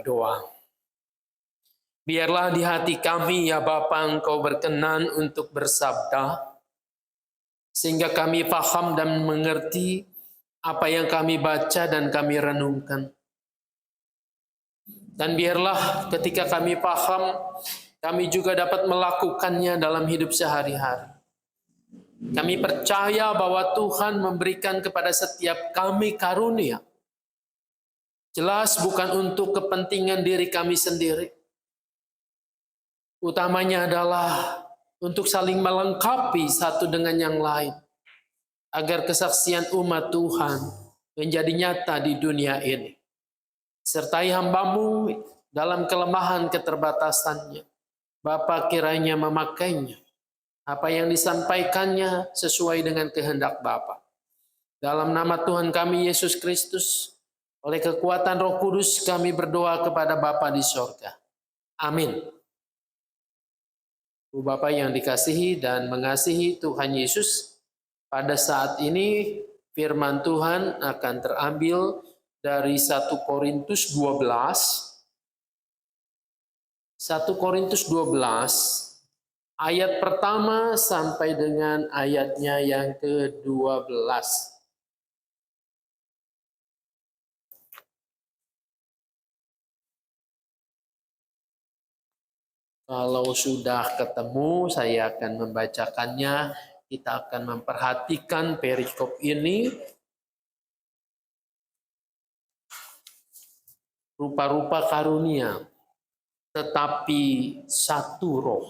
berdoa. Biarlah di hati kami ya Bapa Engkau berkenan untuk bersabda, sehingga kami paham dan mengerti apa yang kami baca dan kami renungkan. Dan biarlah ketika kami paham, kami juga dapat melakukannya dalam hidup sehari-hari. Kami percaya bahwa Tuhan memberikan kepada setiap kami karunia. Jelas bukan untuk kepentingan diri kami sendiri. Utamanya adalah untuk saling melengkapi satu dengan yang lain. Agar kesaksian umat Tuhan menjadi nyata di dunia ini. Sertai hamba-Mu dalam kelemahan keterbatasannya. Bapa kiranya memakainya. Apa yang disampaikannya sesuai dengan kehendak Bapa. Dalam nama Tuhan kami Yesus Kristus, oleh kekuatan Roh Kudus kami berdoa kepada Bapa di sorga. Amin. Bapak yang dikasihi dan mengasihi Tuhan Yesus, pada saat ini firman Tuhan akan terambil dari 1 Korintus 12. 1 Korintus 12 ayat pertama sampai dengan ayatnya yang ke-12. Kalau sudah ketemu, saya akan membacakannya. Kita akan memperhatikan perikop ini. Rupa-rupa karunia, tetapi satu roh.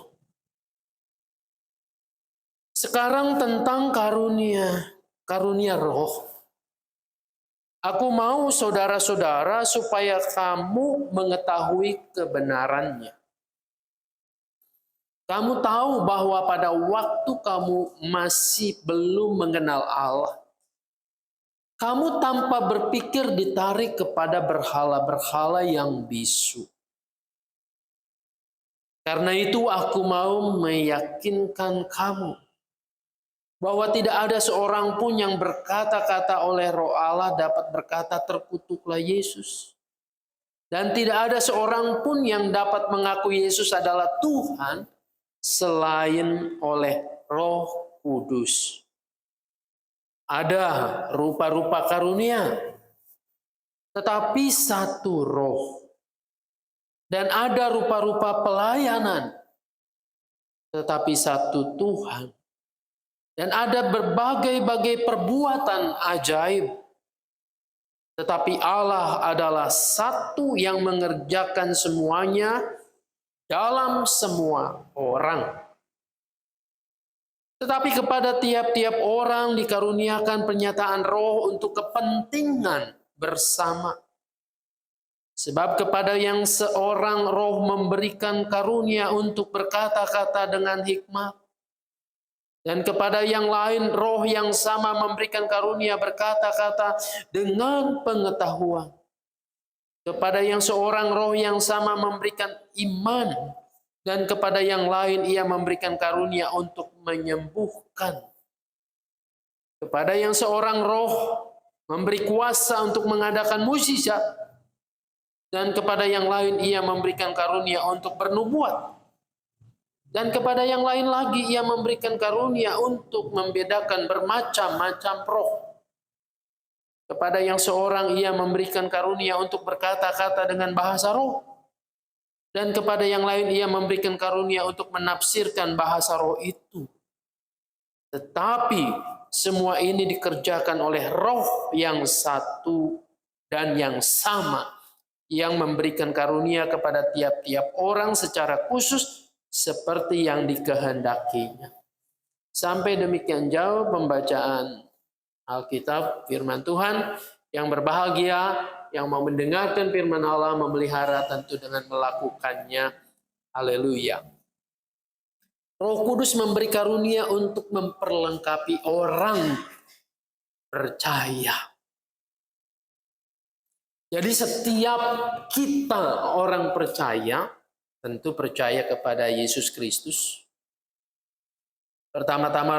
Sekarang tentang karunia roh. Aku mau saudara-saudara supaya kamu mengetahui kebenarannya. Kamu tahu bahwa pada waktu kamu masih belum mengenal Allah, kamu tanpa berpikir ditarik kepada berhala-berhala yang bisu. Karena itu aku mau meyakinkan kamu bahwa tidak ada seorang pun yang berkata-kata oleh Roh Allah dapat berkata terkutuklah Yesus. Dan tidak ada seorang pun yang dapat mengaku Yesus adalah Tuhan selain oleh Roh Kudus. Ada rupa-rupa karunia, tetapi satu roh. Dan ada rupa-rupa pelayanan, tetapi satu Tuhan. Dan ada berbagai-bagai perbuatan ajaib, tetapi Allah adalah satu yang mengerjakan semuanya dalam semua orang. Tetapi kepada tiap-tiap orang dikaruniakan pernyataan roh untuk kepentingan bersama. Sebab kepada yang seorang roh memberikan karunia untuk berkata-kata dengan hikmat. Dan kepada yang lain roh yang sama memberikan karunia berkata-kata dengan pengetahuan. Kepada yang seorang roh yang sama memberikan iman. Dan kepada yang lain ia memberikan karunia untuk menyembuhkan. Kepada yang seorang roh memberi kuasa untuk mengadakan mukjizat. Dan kepada yang lain ia memberikan karunia untuk bernubuat. Dan kepada yang lain lagi ia memberikan karunia untuk membedakan bermacam-macam roh. Kepada yang seorang ia memberikan karunia untuk berkata-kata dengan bahasa roh. Dan kepada yang lain ia memberikan karunia untuk menafsirkan bahasa roh itu. Tetapi semua ini dikerjakan oleh roh yang satu dan yang sama. Yang memberikan karunia kepada tiap-tiap orang secara khusus seperti yang dikehendakinya. Sampai demikian jauh pembacaan Alkitab, firman Tuhan. Yang berbahagia, yang mau mendengarkan firman Allah, memelihara tentu dengan melakukannya. Haleluya. Roh Kudus memberi karunia untuk memperlengkapi orang percaya. Jadi setiap kita orang percaya, tentu percaya kepada Yesus Kristus. Pertama-tama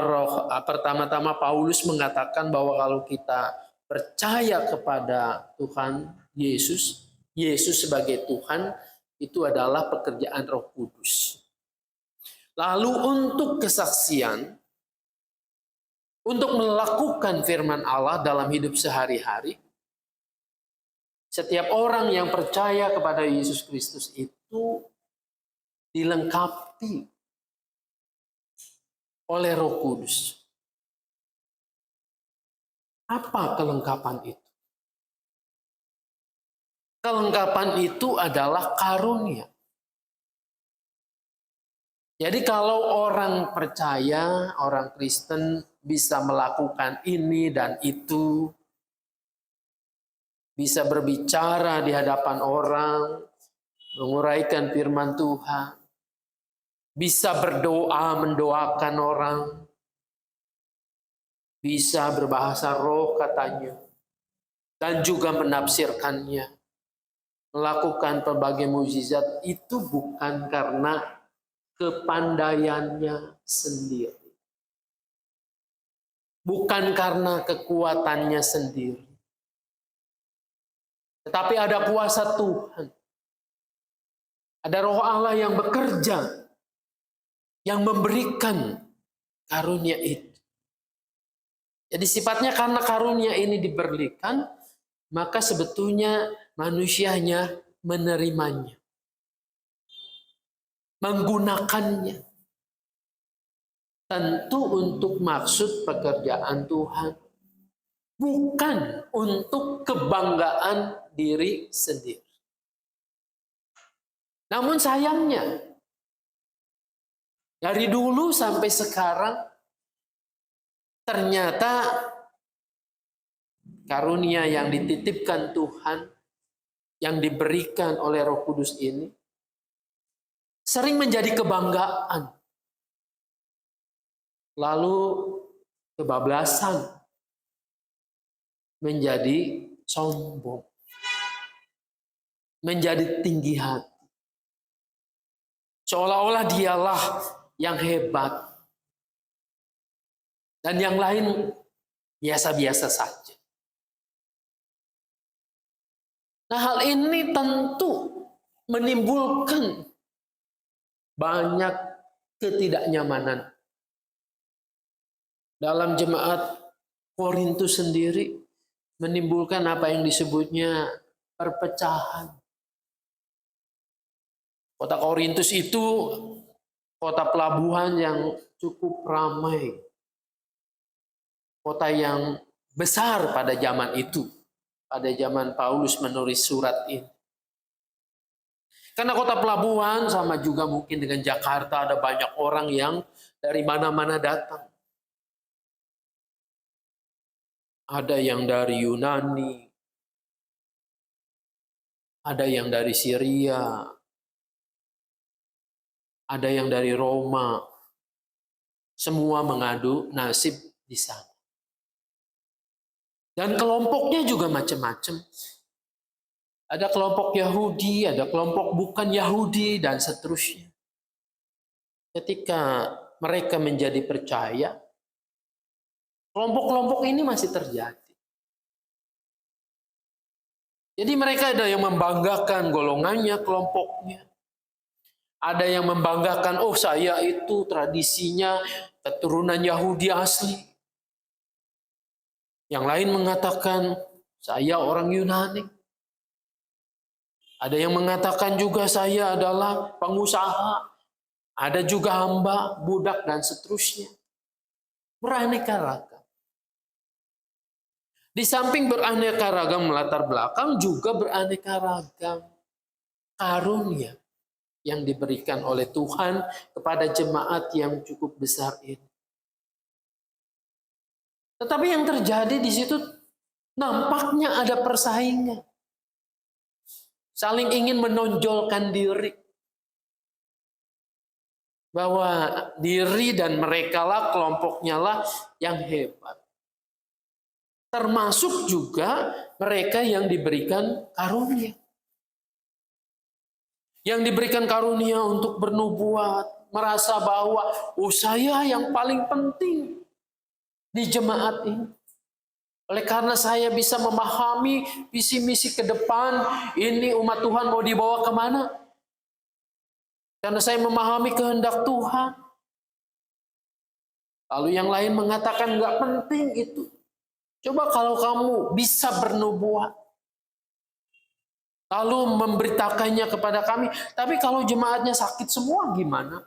Paulus mengatakan bahwa kalau kita percaya kepada Tuhan Yesus, Yesus sebagai Tuhan itu adalah pekerjaan Roh Kudus. Lalu untuk kesaksian, untuk melakukan firman Allah dalam hidup sehari-hari, setiap orang yang percaya kepada Yesus Kristus itu dilengkapi oleh Roh Kudus. Apa kelengkapan itu? Kelengkapan itu adalah karunia. Jadi kalau orang percaya, orang Kristen bisa melakukan ini dan itu, bisa berbicara di hadapan orang, menguraikan firman Tuhan, bisa berdoa, mendoakan orang, bisa berbahasa roh katanya, dan juga menafsirkannya, melakukan berbagai mukjizat, itu bukan karena kepandaiannya sendiri. Bukan karena kekuatannya sendiri. Tetapi ada kuasa Tuhan. Ada Roh Allah yang bekerja, yang memberikan karunia itu. Jadi sifatnya karena karunia ini diberikan, maka sebetulnya manusianya menerimanya, menggunakannya. Tentu untuk maksud pekerjaan Tuhan, bukan untuk kebanggaan diri sendiri. Namun sayangnya, dari dulu sampai sekarang, ternyata karunia yang dititipkan Tuhan, yang diberikan oleh Roh Kudus ini, sering menjadi kebanggaan. Lalu kebablasan menjadi sombong, menjadi tinggi hati. Seolah-olah dialah yang hebat. Dan yang lain biasa-biasa saja. Nah, hal ini tentu menimbulkan banyak ketidaknyamanan. Dalam jemaat Korintus sendiri menimbulkan apa yang disebutnya perpecahan. Kota Korintus itu kota pelabuhan yang cukup ramai. Kota yang besar pada zaman itu. Pada zaman Paulus menulis surat ini. Karena kota pelabuhan sama juga mungkin dengan Jakarta, ada banyak orang yang dari mana-mana datang. Ada yang dari Yunani, ada yang dari Syria, ada yang dari Roma. Semua mengadu nasib di sana. Dan kelompoknya juga macam-macam. Ada kelompok Yahudi, ada kelompok bukan Yahudi, dan seterusnya. Ketika mereka menjadi percaya, kelompok-kelompok ini masih terjadi. Jadi mereka ada yang membanggakan golongannya, kelompoknya. Ada yang membanggakan, oh saya itu tradisinya keturunan Yahudi asli. Yang lain mengatakan, saya orang Yunani. Ada yang mengatakan juga saya adalah pengusaha. Ada juga hamba, budak, dan seterusnya. Beraneka ragam. Di samping beraneka ragam latar belakang, juga beraneka ragam karunia yang diberikan oleh Tuhan kepada jemaat yang cukup besar ini. Tetapi yang terjadi di situ nampaknya ada persaingan. Saling ingin menonjolkan diri. Bahwa diri dan mereka lah, kelompoknya lah yang hebat. Termasuk juga mereka yang diberikan karunia. Yang diberikan karunia untuk bernubuat, merasa bahwa saya yang paling penting di jemaat ini. Oleh karena saya bisa memahami visi misi ke depan, ini umat Tuhan mau dibawa kemana. Karena saya memahami kehendak Tuhan. Lalu yang lain mengatakan nggak penting itu. Coba kalau kamu bisa bernubuat, lalu memberitakannya kepada kami. Tapi kalau jemaatnya sakit semua gimana?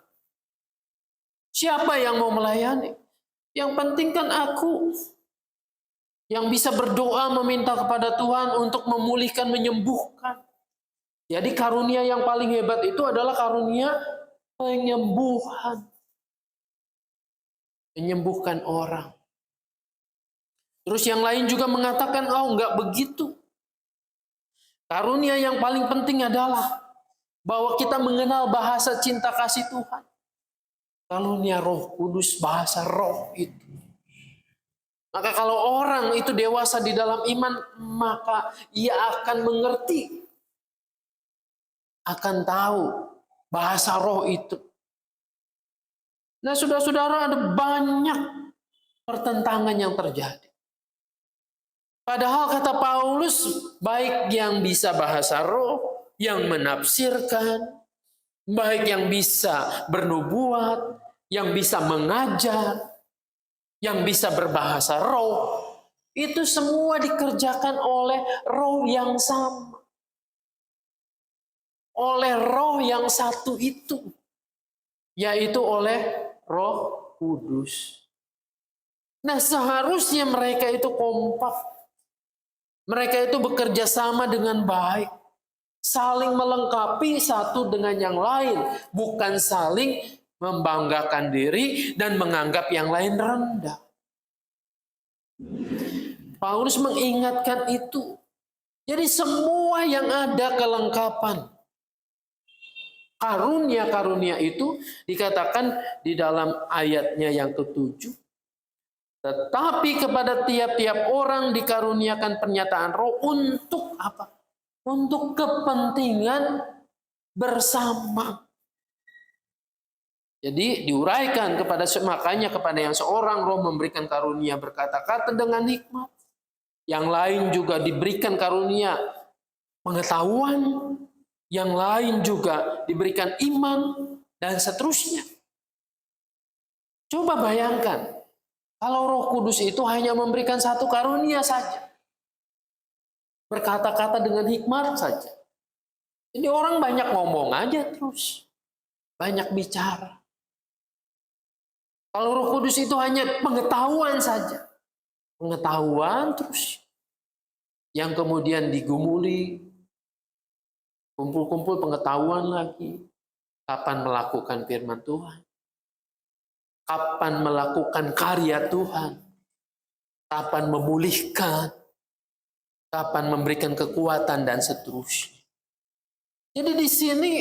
Siapa yang mau melayani? Yang penting kan aku yang bisa berdoa meminta kepada Tuhan untuk memulihkan, menyembuhkan. Jadi karunia yang paling hebat itu adalah karunia penyembuhan. Menyembuhkan orang. Terus yang lain juga mengatakan, oh enggak begitu. Karunia yang paling penting adalah bahwa kita mengenal bahasa cinta kasih Tuhan. Karunia Roh Kudus, bahasa roh itu. Maka kalau orang itu dewasa di dalam iman, maka ia akan mengerti. Akan tahu bahasa roh itu. Nah saudara-saudara, ada banyak pertentangan yang terjadi. Padahal kata Paulus, baik yang bisa bahasa roh, yang menafsirkan, baik yang bisa bernubuat, yang bisa mengajar, yang bisa berbahasa roh, itu semua dikerjakan oleh roh yang sama. Oleh roh yang satu itu, yaitu oleh Roh Kudus. Nah, seharusnya mereka itu kompak. Mereka itu bekerja sama dengan baik. Saling melengkapi satu dengan yang lain. Bukan saling membanggakan diri dan menganggap yang lain rendah. Paulus mengingatkan itu. Jadi semua yang ada kelengkapan. Karunia-karunia itu dikatakan di dalam ayatnya yang ke-7. Tetapi kepada tiap-tiap orang dikaruniakan pernyataan roh untuk apa? Untuk kepentingan bersama. Jadi diuraikan makanya kepada yang seorang roh memberikan karunia berkata-kata dengan hikmat. Yang lain juga diberikan karunia pengetahuan. Yang lain juga diberikan iman dan seterusnya. Coba bayangkan. Kalau Roh Kudus itu hanya memberikan satu karunia saja. Berkata-kata dengan hikmat saja. Jadi orang banyak ngomong aja terus. Banyak bicara. Kalau Roh Kudus itu hanya pengetahuan saja. Pengetahuan terus. Yang kemudian digumuli. Kumpul-kumpul pengetahuan lagi. Kapan melakukan firman Tuhan. Kapan melakukan karya Tuhan. Kapan memulihkan. Kapan memberikan kekuatan dan seterusnya. Jadi di sini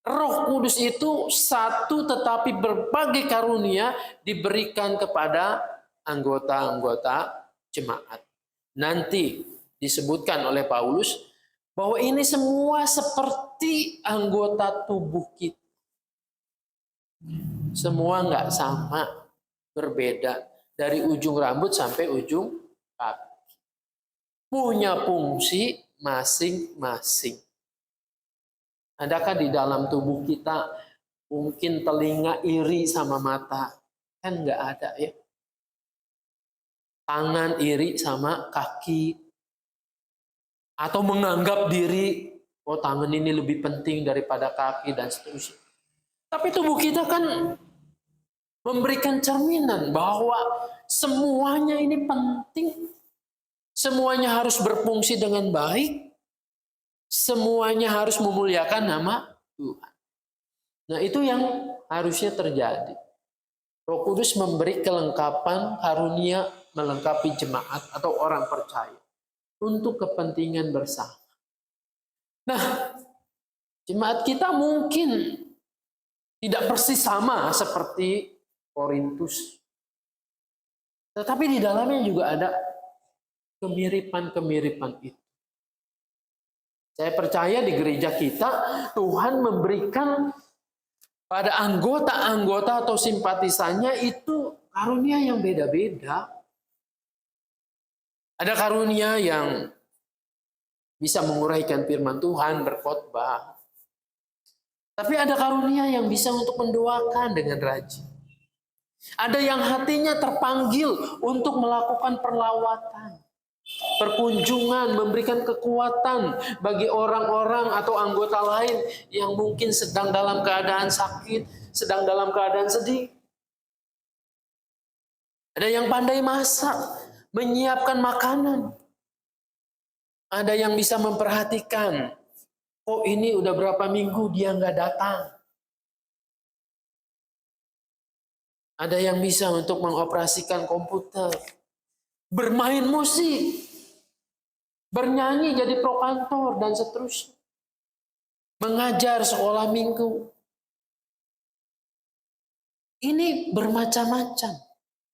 Roh Kudus itu satu tetapi berbagai karunia diberikan kepada anggota-anggota jemaat. Nanti disebutkan oleh Paulus bahwa ini semua seperti anggota tubuh kita. Semua nggak sama, berbeda. Dari ujung rambut sampai ujung kaki. Punya fungsi masing-masing. Adakah di dalam tubuh kita mungkin telinga iri sama mata? Kan nggak ada ya. Tangan iri sama kaki. Atau menganggap diri, oh tangan ini lebih penting daripada kaki dan seterusnya. Tapi tubuh kita kan memberikan cerminan bahwa semuanya ini penting. Semuanya harus berfungsi dengan baik. Semuanya harus memuliakan nama Tuhan. Nah itu yang harusnya terjadi. Roh Kudus memberi kelengkapan karunia melengkapi jemaat atau orang percaya. Untuk kepentingan bersama. Nah jemaat kita mungkin tidak persis sama seperti Korintus. Tetapi di dalamnya juga ada kemiripan-kemiripan itu. Saya percaya di gereja kita, Tuhan memberikan pada anggota-anggota atau simpatisannya itu karunia yang beda-beda. Ada karunia yang bisa menguraikan firman Tuhan, berkhotbah. Tapi ada karunia yang bisa untuk mendoakan dengan rajin. Ada yang hatinya terpanggil untuk melakukan perlawatan, perkunjungan, memberikan kekuatan bagi orang-orang atau anggota lain yang mungkin sedang dalam keadaan sakit, sedang dalam keadaan sedih. Ada yang pandai masak, menyiapkan makanan. Ada yang bisa memperhatikan, oh ini udah berapa minggu dia nggak datang. Ada yang bisa untuk mengoperasikan komputer, bermain musik, bernyanyi jadi pro kantor, dan seterusnya. Mengajar sekolah minggu. Ini bermacam-macam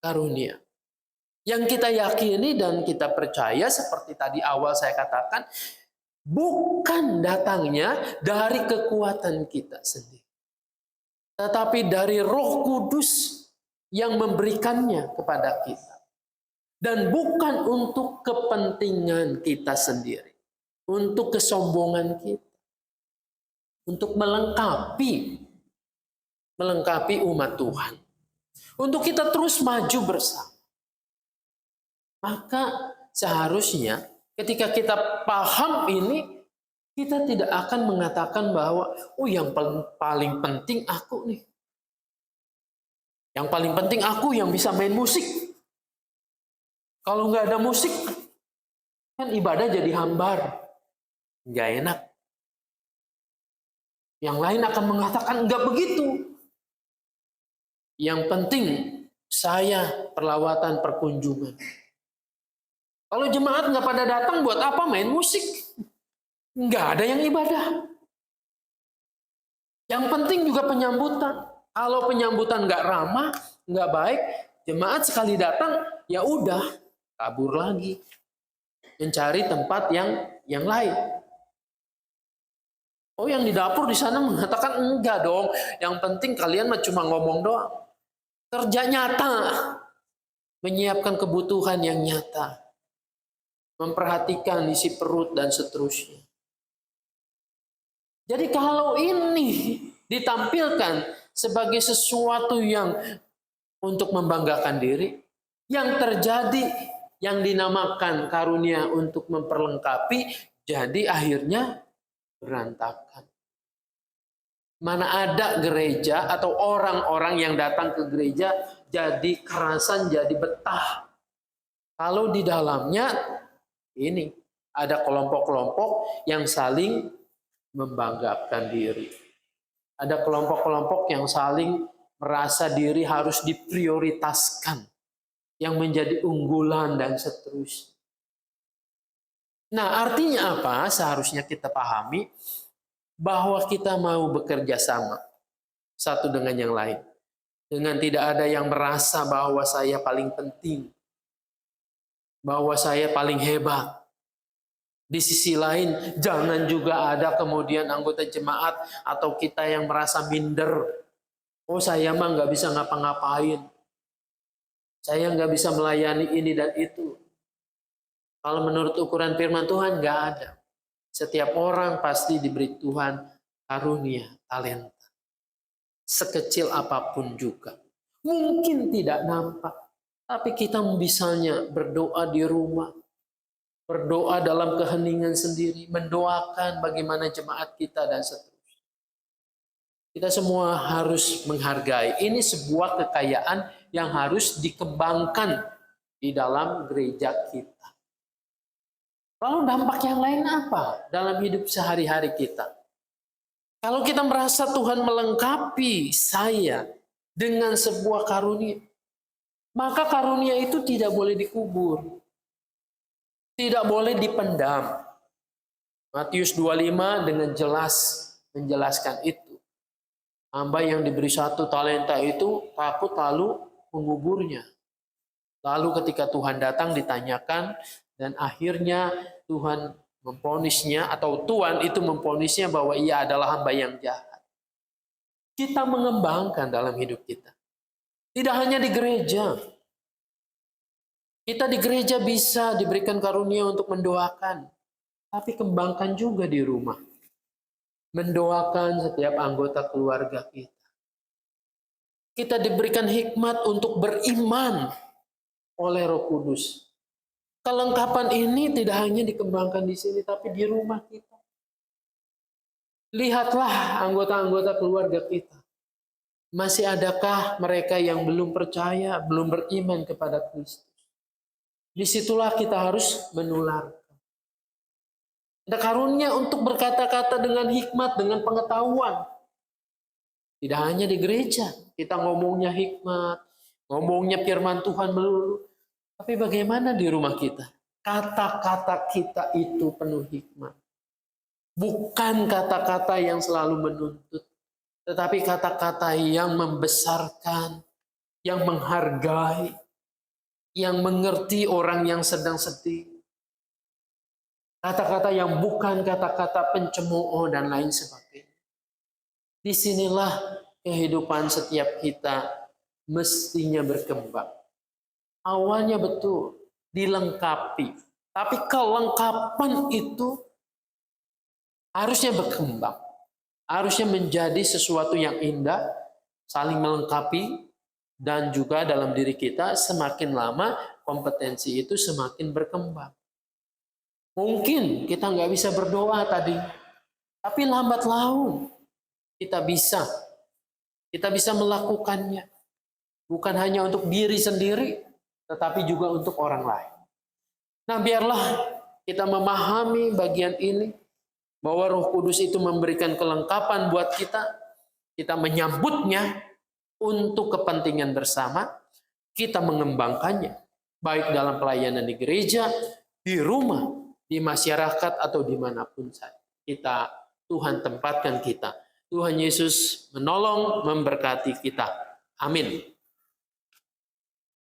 karunia. Yang kita yakini dan kita percaya seperti tadi awal saya katakan, bukan datangnya dari kekuatan kita sendiri, tetapi dari Roh Kudus yang memberikannya kepada kita. Dan bukan untuk kepentingan kita sendiri, untuk kesombongan kita, untuk melengkapi umat Tuhan, untuk kita terus maju bersama. Maka seharusnya ketika kita paham ini, kita tidak akan mengatakan bahwa oh yang paling penting aku nih. Yang paling penting aku yang bisa main musik. Kalau nggak ada musik, kan ibadah jadi hambar. Nggak enak. Yang lain akan mengatakan nggak begitu. Yang penting saya perlawatan perkunjungan. Kalau jemaat nggak pada datang, buat apa main musik? Nggak ada yang ibadah. Yang penting juga penyambutan. Kalau penyambutan nggak ramah, nggak baik, jemaat sekali datang, ya udah kabur lagi, mencari tempat yang lain. Oh, yang di dapur di sana mengatakan enggak dong. Yang penting kalian mah cuma ngomong doang. Kerja nyata, menyiapkan kebutuhan yang nyata, memperhatikan isi perut dan seterusnya. Jadi kalau ini ditampilkan sebagai sesuatu yang untuk membanggakan diri, yang terjadi yang dinamakan karunia untuk memperlengkapi, jadi akhirnya berantakan. Mana ada gereja atau orang-orang yang datang ke gereja jadi kerasan, jadi betah. Kalau di dalamnya ini ada kelompok-kelompok yang saling membanggakan diri. Ada kelompok-kelompok yang saling merasa diri harus diprioritaskan, yang menjadi unggulan dan seterusnya. Nah, artinya apa? Seharusnya kita pahami bahwa kita mau bekerja sama satu dengan yang lain. Dengan tidak ada yang merasa bahwa saya paling penting, bahwa saya paling hebat. Di sisi lain, jangan juga ada kemudian anggota jemaat atau kita yang merasa minder. Oh, saya mah nggak bisa ngapa-ngapain. Saya nggak bisa melayani ini dan itu. Kalau menurut ukuran firman Tuhan, nggak ada. Setiap orang pasti diberi Tuhan karunia, talenta. Sekecil apapun juga. Mungkin tidak nampak. Tapi kita misalnya berdoa di rumah. Berdoa dalam keheningan sendiri, mendoakan bagaimana jemaat kita dan seterusnya. Kita semua harus menghargai. Ini sebuah kekayaan yang harus dikembangkan di dalam gereja kita. Lalu dampak yang lain apa dalam hidup sehari-hari kita? Kalau kita merasa Tuhan melengkapi saya dengan sebuah karunia, maka karunia itu tidak boleh dikubur. Tidak boleh dipendam. Matius 25 dengan jelas menjelaskan itu. Hamba yang diberi 1 talenta itu takut lalu menguburnya. Lalu ketika Tuhan datang ditanyakan dan akhirnya Tuhan memvonisnya atau Tuhan itu memvonisnya bahwa ia adalah hamba yang jahat. Kita mengembangkan dalam hidup kita. Tidak hanya di gereja. Kita di gereja bisa diberikan karunia untuk mendoakan, tapi kembangkan juga di rumah. Mendoakan setiap anggota keluarga kita. Kita diberikan hikmat untuk beriman oleh Roh Kudus. Kelengkapan ini tidak hanya dikembangkan di sini, tapi di rumah kita. Lihatlah anggota-anggota keluarga kita. Masih adakah mereka yang belum percaya, belum beriman kepada Kristus? Disitulah kita harus menularkan. Ada karunia untuk berkata-kata dengan hikmat, dengan pengetahuan. Tidak hanya di gereja, kita ngomongnya hikmat, ngomongnya firman Tuhan melulu. Tapi bagaimana di rumah kita? Kata-kata kita itu penuh hikmat. Bukan kata-kata yang selalu menuntut, tetapi kata-kata yang membesarkan, yang menghargai, yang mengerti orang yang sedang sedih. Kata-kata yang bukan kata-kata pencemooh dan lain sebagainya. Disinilah kehidupan setiap kita mestinya berkembang. Awalnya betul, dilengkapi. Tapi kelengkapan itu harusnya berkembang. Harusnya menjadi sesuatu yang indah, saling melengkapi, dan juga dalam diri kita semakin lama kompetensi itu semakin berkembang. Mungkin kita nggak bisa berdoa tadi, tapi lambat laun kita bisa melakukannya. Bukan hanya untuk diri sendiri, tetapi juga untuk orang lain. Nah, biarlah kita memahami bagian ini, bahwa Roh Kudus itu memberikan kelengkapan buat kita menyambutnya untuk kepentingan bersama, kita mengembangkannya, baik dalam pelayanan di gereja, di rumah, di masyarakat, atau dimanapun saja. Tuhan tempatkan kita. Tuhan Yesus menolong, memberkati kita. Amin.